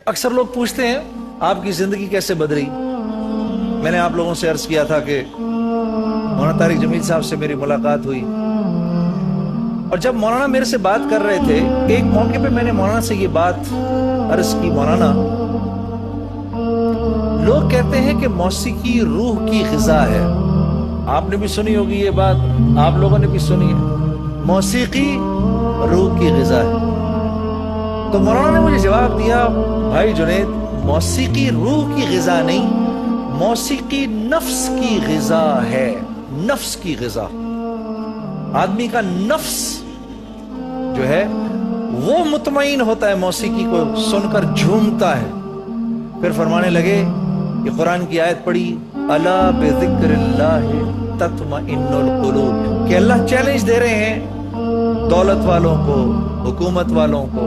अक्सर लोग पूछते हैं आपकी जिंदगी कैसे बदली। मैंने आप लोगों से अर्ज किया था कि मौलाना तारिक जमील साहब से मेरी मुलाकात हुई, और जब मौलाना मेरे से बात कर रहे थे, एक मौके पे मैंने मौलाना से ये बात अर्ज की, मौलाना लोग कहते हैं कि मौसीकी रूह की ग़िज़ा है। आपने भी सुनी होगी ये बात, आप लोगों ने भी सुनी है, मौसीकी रूह की ग़िज़ा है। तो मौलाना ने मुझे जवाब दिया, भाई जुनैद, मौसीकी रूह की ग़िज़ा नहीं, मौसीकी नफ्स की ग़िज़ा है। नफ्स की ग़िज़ा, आदमी का नफ्स जो है वो मुतमईन होता है, मौसीकी को सुनकर झूमता है। फिर फरमाने लगे, ये कुरान की आयत पढ़ी, अला बिज़िक्रिल्लाहि तत्मइन्नुल क़ुलूब, कि अल्लाह चैलेंज दे रहे हैं दौलत वालों को, हुकूमत वालों को,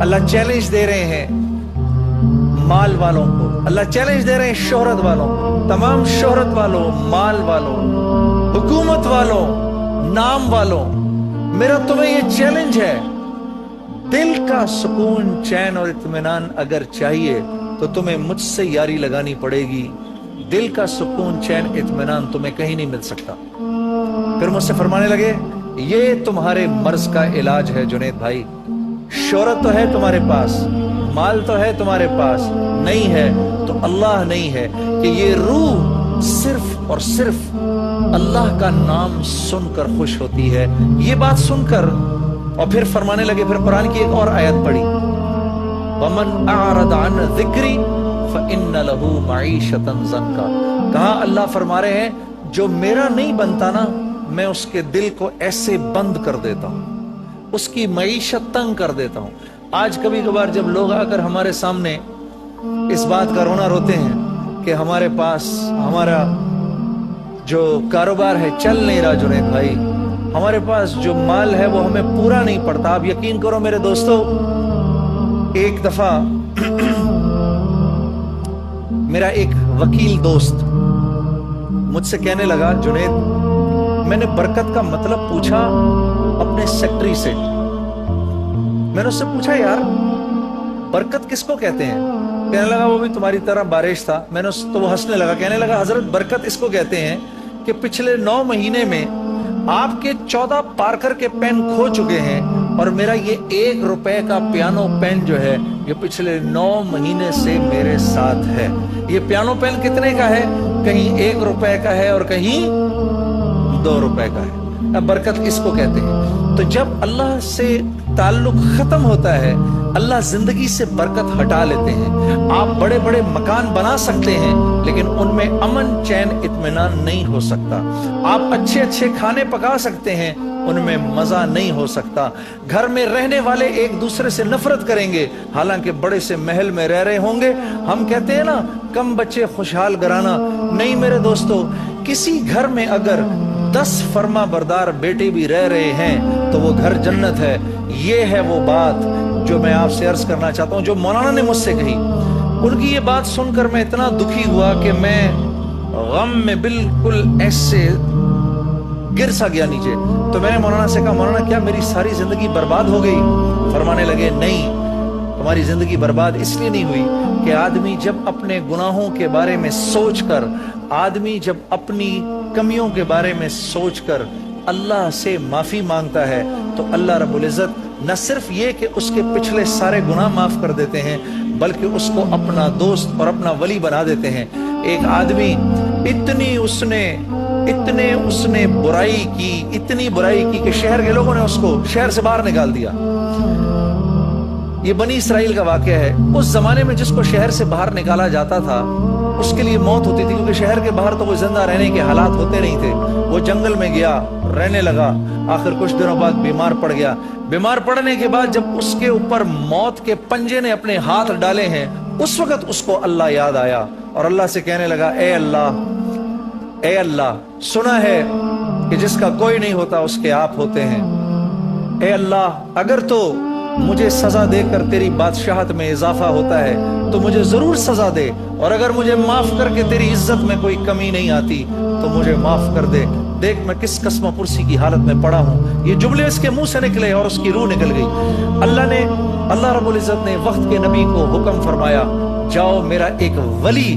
अल्लाह चैलेंज दे रहे हैं माल वालों को, अल्लाह चैलेंज दे रहे हैं शोहरत वालों को, तमाम शोहरत वालों, माल वालों, हुकूमत वालों, नाम वालों, मेरा तुम्हें ये चैलेंज है, दिल का सुकून, चैन और इत्मीनान अगर चाहिए तो तुम्हें मुझसे यारी लगानी पड़ेगी। दिल का सुकून, चैन, इत्मीनान तुम्हें कहीं नहीं मिल सकता। फिर मुझसे फरमाने लगे, ये तुम्हारे मर्ज का इलाज है जुनैद भाई। शोहरत तो है तुम्हारे पास, माल तो है तुम्हारे पास, नहीं है तो अल्लाह नहीं है, कि ये रूह सिर्फ और सिर्फ अल्लाह का नाम सुनकर खुश होती है। ये बात सुनकर और फिर फरमाने लगे, फिर कुरान की एक और आयत पढ़ी, वमन अअरद अन ज़िक्री फ़इन्न लहू मईशतन ज़न्का। कहा अल्लाह फरमा रहे हैं, जो मेरा नहीं बनता ना, मैं उसके दिल को ऐसे बंद कर देता हूं, उसकी मईशत तंग कर देता हूं। आज कभी कभार जब लोग आकर हमारे सामने इस बात का रोना रोते हैं कि हमारे पास हमारा जो कारोबार है चल नहीं रहा जुनैद भाई, हमारे पास जो माल है वो हमें पूरा नहीं पड़ता। आप यकीन करो मेरे दोस्तों, एक दफा मेरा एक वकील दोस्त मुझसे कहने लगा, जुनैद, मैंने बरकत का मतलब पूछा अपने सेक्रेटरी से। मैंने उससे पूछा, यार बरकत किसको कहते हैं? कहने लगा, वो भी तुम्हारी तरह बारिश था। तो वो हंसने लगा, कहने लगा, हजरत बरकत इसको कहते हैं कि पिछले 9 महीने में आपके 14 पार्कर के पेन खो चुके हैं, और मेरा ये 1 रुपए का पियानो पेन जो है ये पिछले 9 महीने से मेरे साथ है। ये पियानो पेन कितने का है? कहीं 1 रुपए का है और कहीं 2 रुपए का है। अब बरकत इसको कहते हैं। तो जब अल्लाह से ताल्लुक खत्म होता है, अल्लाह जिंदगी से बरकत हटा लेते हैं। आप बड़े बड़े मकान बना सकते हैं, लेकिन उनमें अमन, चैन, इत्मीनान नहीं हो सकता। आप अच्छे अच्छे खाने पका सकते हैं, उनमें मजा नहीं हो सकता। घर में रहने वाले एक दूसरे से नफरत करेंगे, हालांकि बड़े से महल में रह रहे होंगे। हम कहते हैं ना, कम बच्चे खुशहाल घराना। नहीं मेरे दोस्तों, किसी घर में अगर 10 फर्मा बरदार बेटे भी रह रहे हैं तो वो घर जन्नत है। ये है वो बात जो मैं आपसे अर्ज करना चाहता हूं, जो मौलाना ने मुझसे कही। उनकी ये बात सुनकर मैं इतना दुखी हुआ कि मैं गम में बिल्कुल ऐसे गिर सा गया नीचे। तो मैंने मौलाना से कहा, मौलाना क्या मेरी सारी जिंदगी बर्बाद हो गई? फरमाने लगे, नहीं, तुम्हारी जिंदगी बर्बाद इसलिए नहीं हुई कि आदमी जब अपने गुनाहों के बारे में सोचकर, आदमी जब अपनी कमियों के बारे में सोचकर अल्लाह से माफी मांगता है, तो अल्लाह रब्बुल इज्जत न सिर्फ ये कि उसके पिछले सारे गुनाह माफ कर देते हैं, बल्कि उसको अपना दोस्त और अपना वली बना देते हैं। एक आदमी इतने उसने बुराई की, इतनी बुराई की कि शहर के लोगों ने उसको शहर से बाहर निकाल दिया। ये बनी इसराइल का वाकया है। उस जमाने में जिसको शहर से बाहर निकाला जाता था उसके लिए मौत होती थी, क्योंकि शहर के बाहर तो वो जिंदा रहने के हालात होते नहीं थे। वो जंगल में गया, रहने लगा, आखिर कुछ दिनों बाद बीमार पड़ गया। बीमार पड़ने के बाद जब उसके ऊपर मौत के पंजे ने अपने हाथ डाले हैं, उस वक्त उसको अल्लाह याद आया और अल्लाह से कहने लगा, ए अल्लाह, सुना है कि जिसका कोई नहीं होता उसके आप होते हैं। ए अल्लाह, अगर तो مجھے سزا دے کر تیری بادشاہت میں اضافہ ہوتا ہے تو مجھے ضرور سزا دے، اور اگر مجھے معاف کر کے تیری عزت میں کوئی کمی نہیں آتی تو مجھے معاف کر دے۔ دیکھ میں کس قسم پرسی کی حالت میں پڑا ہوں۔ یہ جملے اس کے منہ سے نکلے اور اس کی روح نکل گئی۔ اللہ رب العزت نے وقت کے نبی کو حکم فرمایا، جاؤ میرا ایک ولی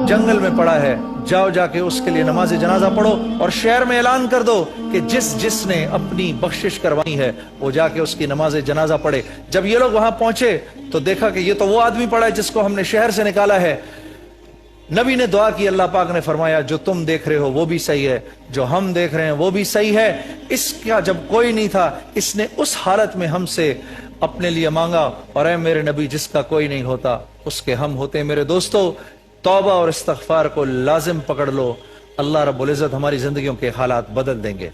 جنگل میں پڑا ہے، جاؤ جا کے اس کے لیے نماز جنازہ پڑھو اور شہر میں اعلان کر دو کہ جس نے اپنی بخشش کروانی ہے وہ جا کے اس کی نماز جنازہ پڑھے۔ جب یہ لوگ وہاں پہنچے تو دیکھا کہ یہ تو وہ آدمی پڑا ہے جس کو ہم نے شہر سے نکالا ہے۔ نبی نے دعا کی، اللہ پاک نے فرمایا جو تم دیکھ رہے ہو وہ بھی صحیح ہے، جو ہم دیکھ رہے ہیں وہ بھی صحیح ہے۔ اس کا جب کوئی نہیں تھا، اس نے اس حالت میں ہم سے اپنے لیے مانگا، اور اے میرے نبی جس کا کوئی نہیں ہوتا اس کے ہم ہوتے۔ میرے دوستو، توبہ اور استغفار کو لازم پکڑ لو، اللہ رب العزت ہماری زندگیوں کے حالات بدل دیں گے۔